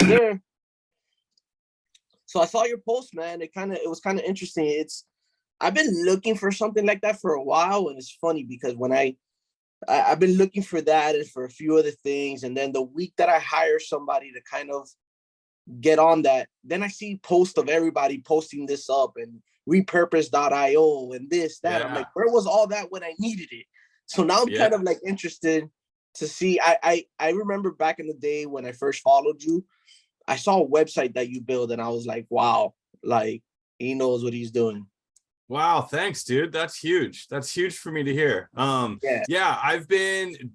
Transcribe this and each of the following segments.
There. So I saw your post, man. It was kind of interesting. I've been looking for something like that for a while, and it's funny because when I've been looking for that and for a few other things, and then the week that I hire somebody to kind of get on that, then I see posts of everybody posting this up and repurpose.io and this, that. I'm like, where was all that when I needed it? So now I'm kind of like interested to see. I remember back in the day when I first followed you, I saw a website that you built and I was like, wow, like he knows what he's doing. Wow, thanks, dude. That's huge. That's huge for me to hear. Yeah, I've been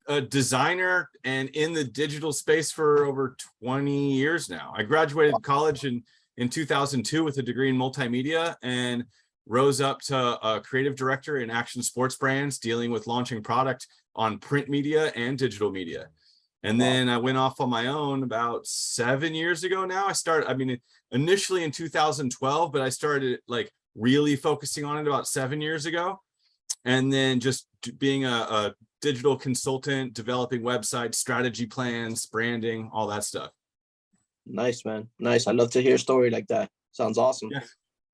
a designer and in the digital space for over 20 years now. I graduated college in 2002 with a degree in multimedia and rose up to a creative director in action sports brands, dealing with launching product on print media and digital media. And then I went off on my own about 7 years ago now. Initially in 2012, but I started like really focusing on it about 7 years ago. And then just being a digital consultant, developing websites, strategy plans, branding, all that stuff. Nice, man. Nice. I love to hear a story like that. Sounds awesome. Yeah.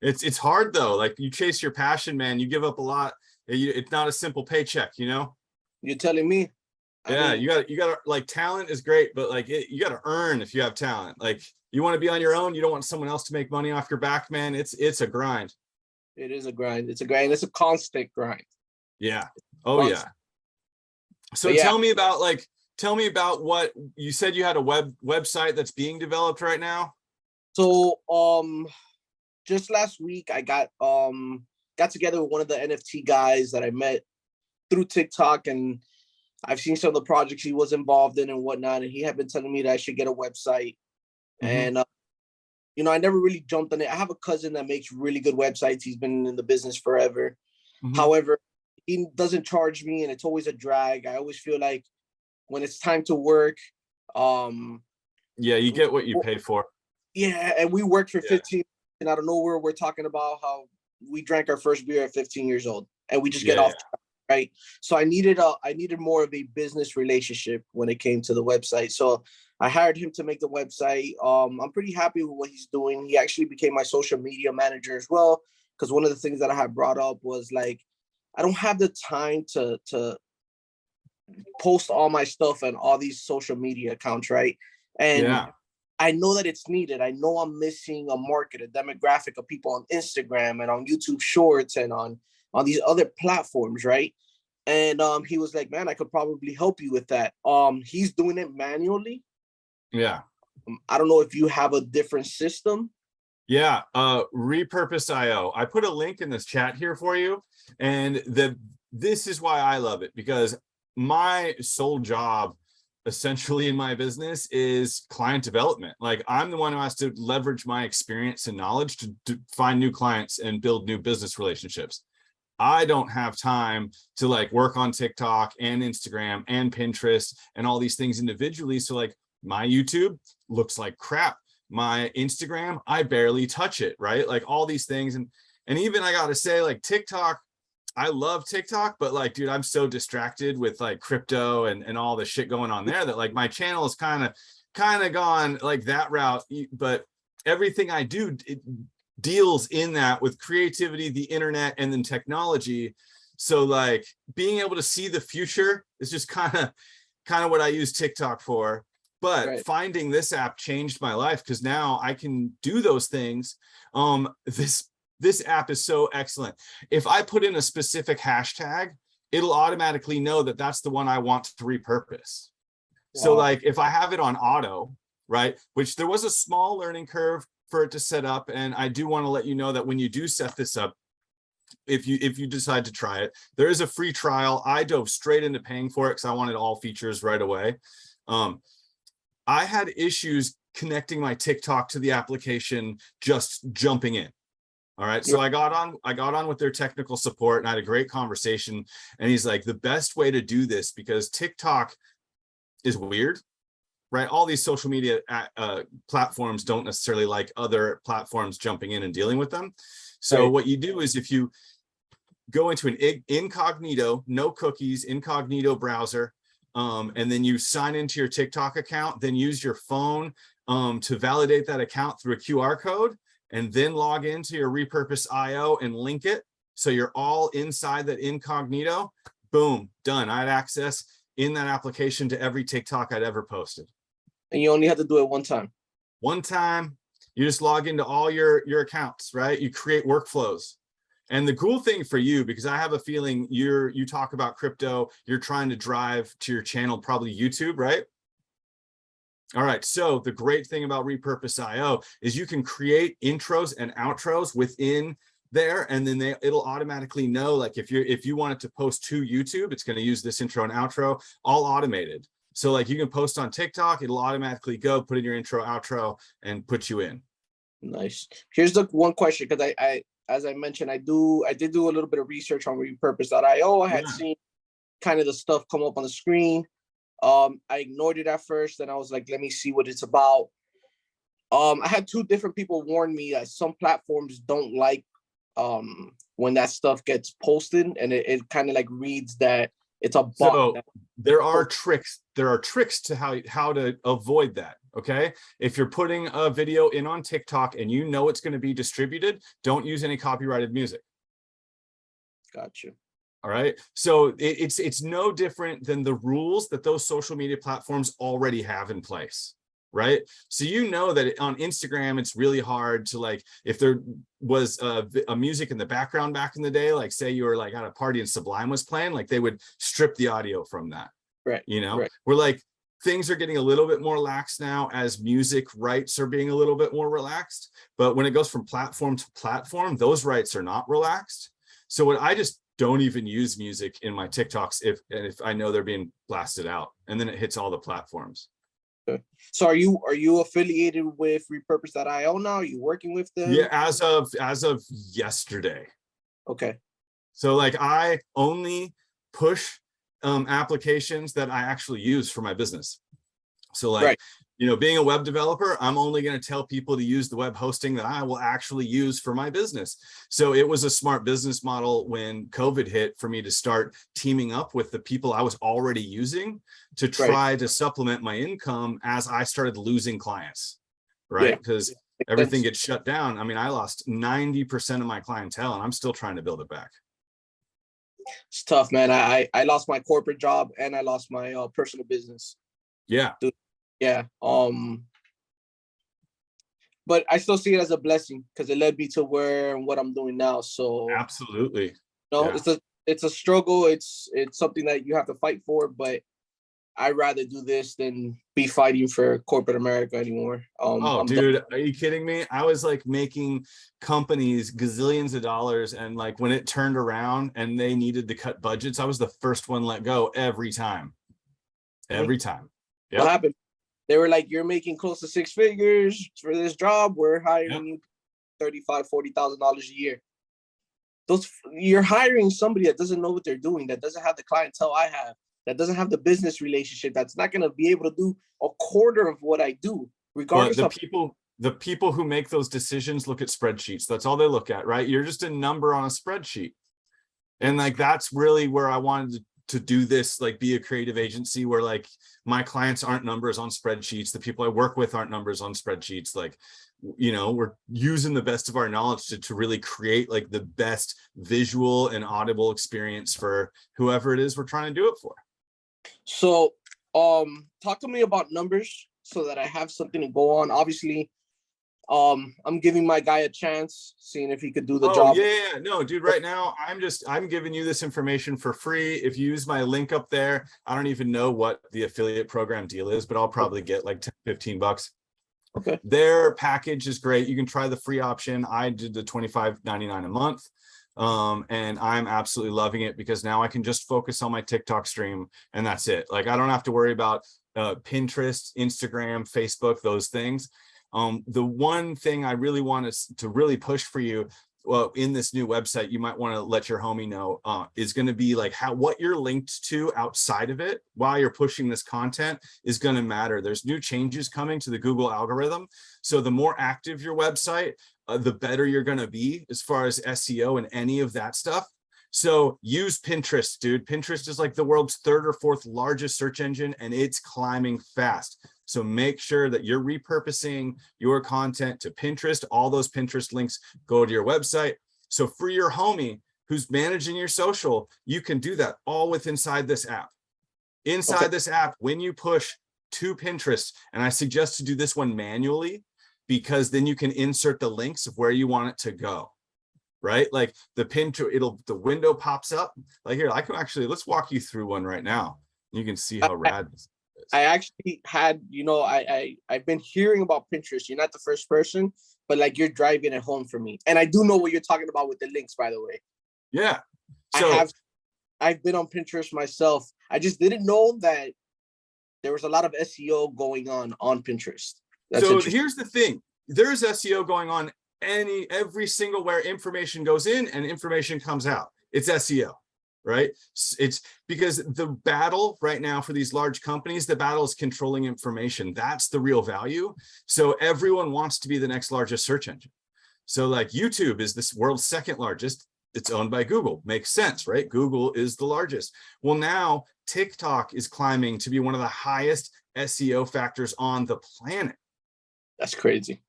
It's hard though. Like you chase your passion, man. You give up a lot. It's not a simple paycheck, you know? You're telling me? Yeah, you got like talent is great, but like you got to earn if you have talent. Like you want to be on your own. You don't want someone else to make money off your back, man. It's a grind. It is a grind. It's a grind. It's a constant grind. Yeah. Oh yeah. So tell me about what you said. You had a website that's being developed right now. So just last week I got together with one of the NFT guys that I met through TikTok, and I've seen some of the projects he was involved in and whatnot, and he had been telling me that I should get a website. And I never really jumped on it. I have a cousin that makes really good websites. He's been in the business forever. However, he doesn't charge me, and it's always a drag. I always feel like when it's time to work, you get what you pay for. Yeah, and we worked for 15, and out of nowhere, we're talking about how we drank our first beer at 15 years old, and we just get off track, right? So I needed more of a business relationship when it came to the website. So I hired him to make the website. I'm pretty happy with what he's doing. He actually became my social media manager as well, because one of the things that I had brought up was like, I don't have the time to post all my stuff on all these social media accounts, right? And I know that it's needed. I know I'm missing a market, a demographic of people on Instagram and on YouTube Shorts and on these other platforms, right? And he was like, man, I could probably help you with that. He's doing it manually. Yeah. I don't know if you have a different system. Yeah, RepurposeIO. I put a link in this chat here for you. And this is why I love it, because my sole job essentially in my business is client development. Like I'm the one who has to leverage my experience and knowledge to find new clients and build new business relationships. I don't have time to like work on TikTok and Instagram and Pinterest and all these things individually. So like my YouTube looks like crap. My Instagram, I barely touch it, right? Like all these things. And even I gotta say, like TikTok, I love TikTok, but like, dude, I'm so distracted with like crypto and all the shit going on there that like my channel is kind of gone like that route. But everything I do, it deals in that with creativity, the internet, and then technology. So like being able to see the future is just kind of what I use TikTok for. But finding this app changed my life, because now I can do those things. This app is so excellent. If I put in a specific hashtag, it'll automatically know that that's the one I want to repurpose. Wow. So like if I have it on auto, right, which there was a small learning curve for it to set up. And I do want to let you know that when you do set this up, if you decide to try it, there is a free trial. I dove straight into paying for it because I wanted all features right away. I had issues connecting my TikTok to the application, just jumping in. All right. So I got on with their technical support and I had a great conversation. And he's like, the best way to do this, because TikTok is weird. right? All these social media platforms don't necessarily like other platforms jumping in and dealing with them. So Right. what you do is if you go into an incognito, no cookies, incognito browser, and then you sign into your TikTok account, then use your phone to validate that account through a QR code, and then log into your RepurposeIO and link it. So you're all inside that incognito. Boom, done. I had access in that application to every TikTok I'd ever posted. And you only have to do it one time. One time, you just log into all your accounts, right? You create workflows. And the cool thing for you, because I have a feeling you talk about crypto, you're trying to drive to your channel, probably YouTube, right? All right, so the great thing about RepurposeIO is you can create intros and outros within there, and then it'll automatically know, like if you want it to post to YouTube, it's going to use this intro and outro, all automated. So like you can post on TikTok, it'll automatically go put in your intro, outro, and put you in. Nice. Here's the one question, because I as I mentioned, I did do a little bit of research on repurpose.io. I had seen kind of the stuff come up on the screen. I ignored it at first, and I was like, let me see what it's about. I had two different people warn me that some platforms don't like when that stuff gets posted, and it kind of like reads that it's a bot. So there are tricks to how to avoid that. Okay, if you're putting a video in on TikTok and you know it's going to be distributed, don't use any copyrighted music. Gotcha. All right, so it's no different than the rules that those social media platforms already have in place, right? So you know that on Instagram, it's really hard to, like, if there was a music in the background back in the day, like say you were like at a party and Sublime was playing, like they would strip the audio from that. Right. You know, right. We're like, things are getting a little bit more lax now as music rights are being a little bit more relaxed. But when it goes from platform to platform, those rights are not relaxed. So what I just don't even use music in my TikToks if I know they're being blasted out, and then it hits all the platforms. Okay. So are you affiliated with repurpose.io now? Are you working with them? Yeah, as of yesterday. Okay. So like I only push applications that I actually use for my business. So like, right. You know, being a web developer, I'm only going to tell people to use the web hosting that I will actually use for my business. So it was a smart business model when COVID hit for me to start teaming up with the people I was already using to try to supplement my income as I started losing clients, right? Because everything gets shut down. I mean, I lost 90% of my clientele and I'm still trying to build it back. It's tough, man. I lost my corporate job and I lost my personal business. Yeah. Dude, yeah. But I still see it as a blessing because it led me to what I'm doing now. So absolutely. No, it's a struggle. It's something that you have to fight for, but I'd rather do this than be fighting for corporate America anymore. Oh, dude, are you kidding me? I was like making companies gazillions of dollars, and like when it turned around and they needed to cut budgets, I was the first one let go every time. Every time. Yep. What happened? They were like, you're making close to 6 figures for this job. We're hiring you $35,000, $40,000 a year. You're hiring somebody that doesn't know what they're doing, that doesn't have the clientele I have, that doesn't have the business relationship, that's not going to be able to do a quarter of what I do, regardless of the people who make those decisions look at spreadsheets. That's all they look at, right? You're just a number on a spreadsheet. And like, that's really where I wanted to do this, like be a creative agency where like my clients aren't numbers on spreadsheets. The people I work with aren't numbers on spreadsheets. Like, you know, we're using the best of our knowledge to really create like the best visual and audible experience for whoever it is we're trying to do it for. So talk to me about numbers so that I have something to go on. Obviously, I'm giving my guy a chance, seeing if he could do the job. Yeah, no, dude, right now I'm giving you this information for free. If you use my link up there, I don't even know what the affiliate program deal is, but I'll probably get like 10, 15 bucks. Okay. Their package is great. You can try the free option. I did the $25.99 a month. And I'm absolutely loving it because now I can just focus on my TikTok stream and that's it. Like I don't have to worry about Pinterest, Instagram, Facebook, those things. The one thing I really want to really push for you well, in this new website, you might want to let your homie know, is going to be like what you're linked to outside of it while you're pushing this content is going to matter. There's new changes coming to the Google algorithm. So the more active your website, the better you're going to be as far as SEO and any of that stuff. So use Pinterest, dude. Pinterest is like the world's 3rd or 4th largest search engine, and it's climbing fast. So make sure that you're repurposing your content to Pinterest. All those Pinterest links go to your website. So for your homie who's managing your social, you can do that all inside this app. Inside this app, when you push to Pinterest, and I suggest to do this one manually, because then you can insert the links of where you want it to go. Right? Like the the window pops up. Like here, I can actually, let's walk you through one right now. You can see how rad this is. I actually had, I've been hearing about Pinterest. You're not the first person, but like you're driving it home for me. And I do know what you're talking about with the links, by the way. Yeah. So I've been on Pinterest myself. I just didn't know that there was a lot of SEO going on Pinterest. So here's the thing. There's SEO going on every single where information goes in and information comes out. It's SEO, right? It's because the battle right now for these large companies, the battle is controlling information. That's the real value. So everyone wants to be the next largest search engine. So like YouTube is this world's 2nd largest. It's owned by Google. Makes sense, right? Google is the largest. Well, now TikTok is climbing to be one of the highest SEO factors on the planet. That's crazy.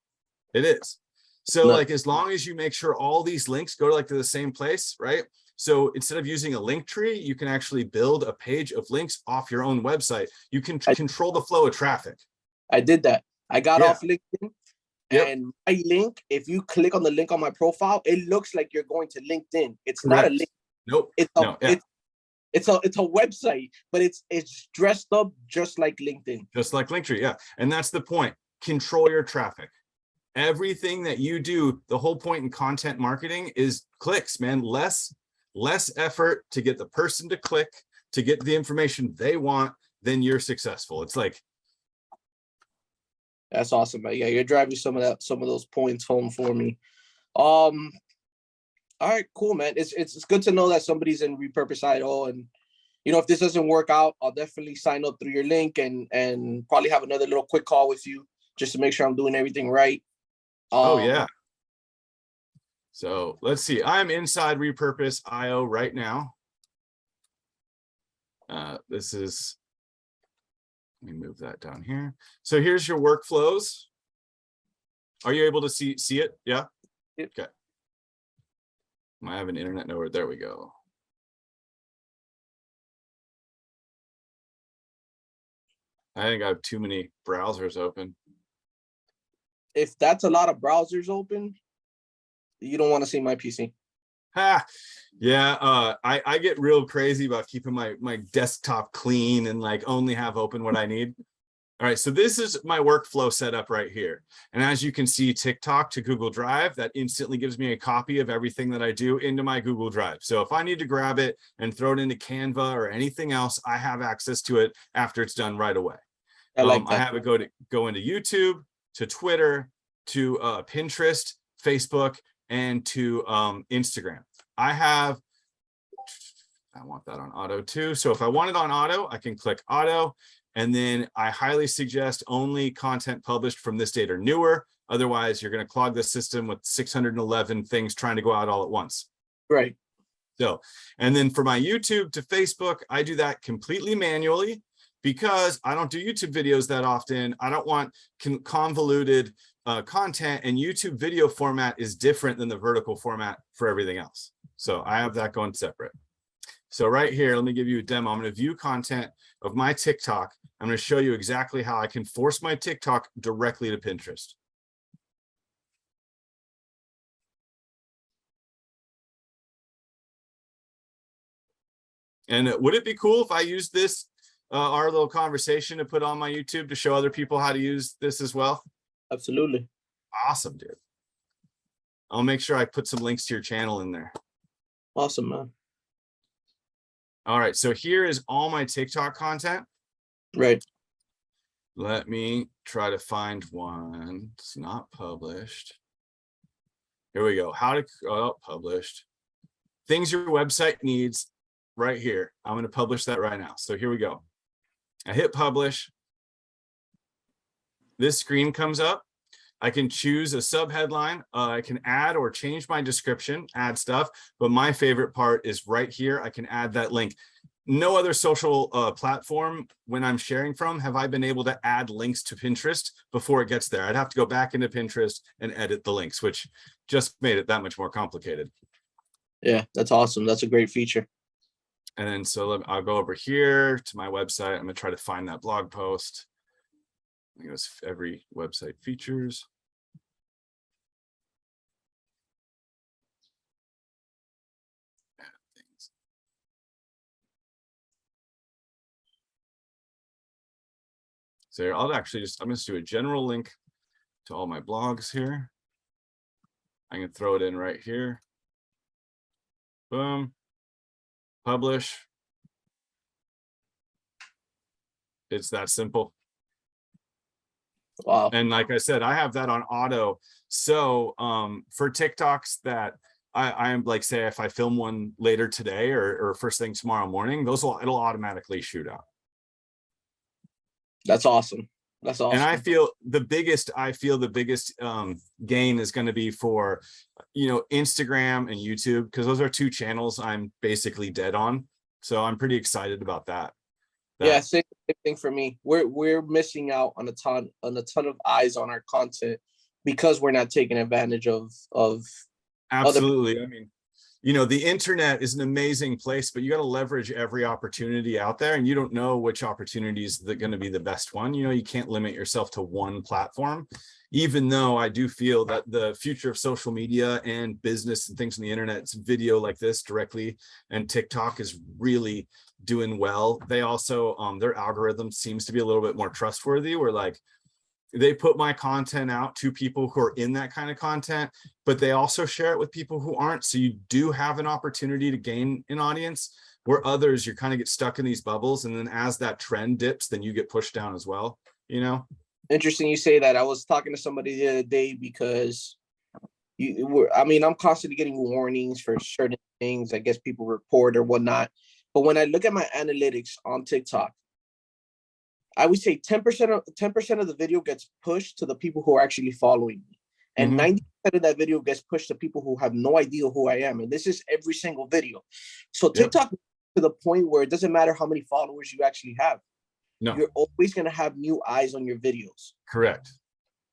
It is. So like, as long as you make sure all these links go to the same place, right? So instead of using a link tree, you can actually build a page of links off your own website. You can control the flow of traffic. I did that. I got off LinkedIn, and my link, if you click on the link on my profile, it looks like you're going to LinkedIn. It's not a link. Nope. It's a website, but it's dressed up just like LinkedIn. Just like Linktree, yeah. And that's the point. Control your traffic. Everything that you do, the whole point in content marketing is clicks, man. Less effort to get the person to click, to get the information they want, then you're successful. It's like, that's awesome, man. Yeah, you're driving some of those points home for me. All right, cool, man. It's good to know that somebody's in RepurposeIO, and if this doesn't work out, I'll definitely sign up through your link and probably have another little quick call with you just to make sure I'm doing everything right. Oh yeah. So let's see. I'm inside RepurposeIO right now. This is, let me move that down here. So here's your workflows. Are you able to see it? Yeah. Yep. Okay. I have an internet nowhere. There we go. I think I have too many browsers open. If that's a lot of browsers open, you don't want to see my PC. Yeah, I get real crazy about keeping my desktop clean and like only have open what I need. All right, so this is my workflow setup right here. And as you can see, TikTok to Google Drive, that instantly gives me a copy of everything that I do into my Google Drive. So if I need to grab it and throw it into Canva or anything else, I have access to it after it's done right away. I like that. I have it go into YouTube, to Twitter, to Pinterest, Facebook, and to Instagram. I want that on auto too. So if I want it on auto, I can click auto. And then I highly suggest only content published from this date or newer. Otherwise, you're going to clog the system with 611 things trying to go out all at once. Right. So, and then for my YouTube to Facebook, I do that completely manually because I don't do YouTube videos that often. I don't want convoluted content, and YouTube video format is different than the vertical format for everything else. So I have that going separate. So right here, let me give you a demo. I'm going to view content of my TikTok. I'm going to show you exactly how I can force my TikTok directly to Pinterest. And would it be cool if I used this, our little conversation, to put on my YouTube to show other people how to use this as well? Absolutely. Awesome, dude. I'll make sure I put some links to your channel in there. Awesome, man. All right, so here is all my TikTok content. Right. Let me try to find one. It's not published. Here we go. How to published things your website needs right here. I'm going to publish that right now. So here we go. I hit publish. This screen comes up. I can choose a subheadline. I can add or change my description, add stuff. But my favorite part is right here. I can add that link. No other social platform when I'm sharing from have I been able to add links to Pinterest before it gets there. I'd have to go back into Pinterest and edit the links, which just made it that much more complicated. Yeah, that's awesome. That's a great feature. And then so I'll go over here to my website. I'm going to try to find that blog post. I think it's every website features. So I'll actually I'm going to do a general link to all my blogs here. I can throw it in right here. Boom. Publish. It's that simple. Wow. And like I said, I have that on auto. So for TikToks that I'm like, say if I film one later today or first thing tomorrow morning, it'll automatically shoot out. That's awesome. That's awesome. And I feel the biggest gain is going to be for, Instagram and YouTube, because those are two channels I'm basically dead on. So I'm pretty excited about that. Yeah, same thing for me. We're missing out on a ton of eyes on our content because we're not taking advantage of Absolutely. I mean, the internet is an amazing place, but you got to leverage every opportunity out there, and you don't know which opportunity is going to be the best one. You can't limit yourself to one platform, even though I do feel that the future of social media and business and things on the internet, it's video like this directly, and TikTok is really doing well. They also, their algorithm seems to be a little bit more trustworthy, where like they put my content out to people who are in that kind of content, but they also share it with people who aren't. So you do have an opportunity to gain an audience, where others, you kind of get stuck in these bubbles. And then as that trend dips, then you get pushed down as well, Interesting you say that. I was talking to somebody the other day because I'm constantly getting warnings for certain things. I guess people report or whatnot. But when I look at my analytics on TikTok, I would say 10% of the video gets pushed to the people who are actually following me. And 90% of that video gets pushed to people who have no idea who I am. And this is every single video. So TikTok, to the point where it doesn't matter how many followers you actually have. No. You're always going to have new eyes on your videos. Correct.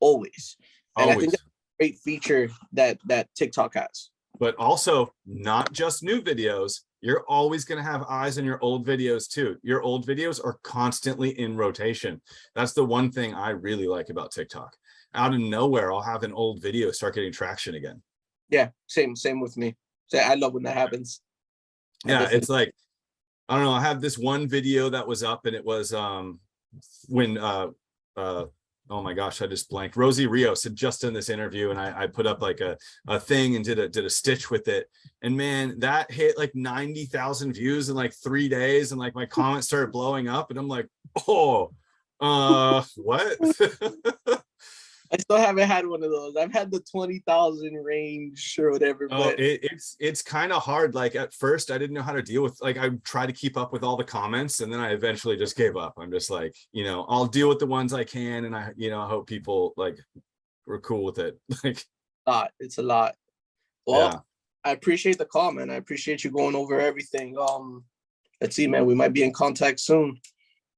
Always. And I think that's a great feature that TikTok has. But also not just new videos. You're always going to have eyes on your old videos too. Your old videos are constantly in rotation. That's the one thing I really like about TikTok. Out of nowhere, I'll have an old video start getting traction again. Yeah, same with me. So I love when that happens. Yeah, it's like, I don't know. I have this one video that was up, and it was when oh my gosh, I just blanked. Rosie Rios had just done this interview, and I put up like a thing and did a stitch with it. And man, that hit like 90,000 views in like 3 days. And like my comments started blowing up, and I'm like, oh, what? I still haven't had one of those. I've had the 20,000 range or whatever. Oh, but it's kind of hard. Like at first I didn't know how to deal with, like I try to keep up with all the comments, and then I eventually just gave up. I'm just like, I'll deal with the ones I can, and I hope people like were cool with it. Like it's a lot. Well, yeah. I appreciate the call, man. I appreciate you going over everything. Let's see, man, we might be in contact soon.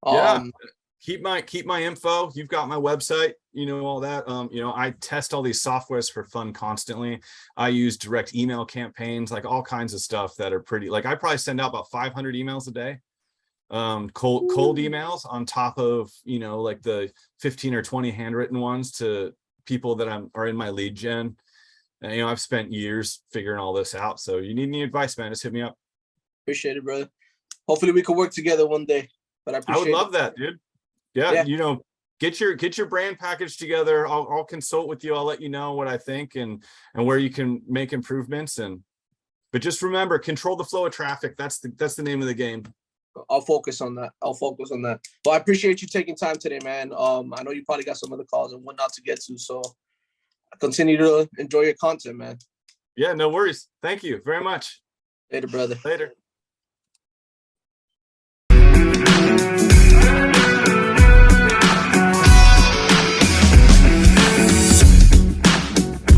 Yeah. Keep my info. You've got my website, all that. I test all these softwares for fun constantly. I use direct email campaigns, like all kinds of stuff that are pretty, like I probably send out about 500 emails a day. Cold emails on top of, like the 15 or 20 handwritten ones to people that are in my lead gen. And, I've spent years figuring all this out. So you need any advice, man, just hit me up. Appreciate it, brother. Hopefully we can work together one day, but I would love that, dude. Yeah, get your brand package together. I'll consult with you. I'll let you know what I think and where you can make improvements. But just remember, control the flow of traffic. That's the name of the game. I'll focus on that. Well, I appreciate you taking time today, man. I know you probably got some other calls and whatnot to get to, so continue to enjoy your content, man. Yeah, no worries. Thank you very much. Later, brother. Later.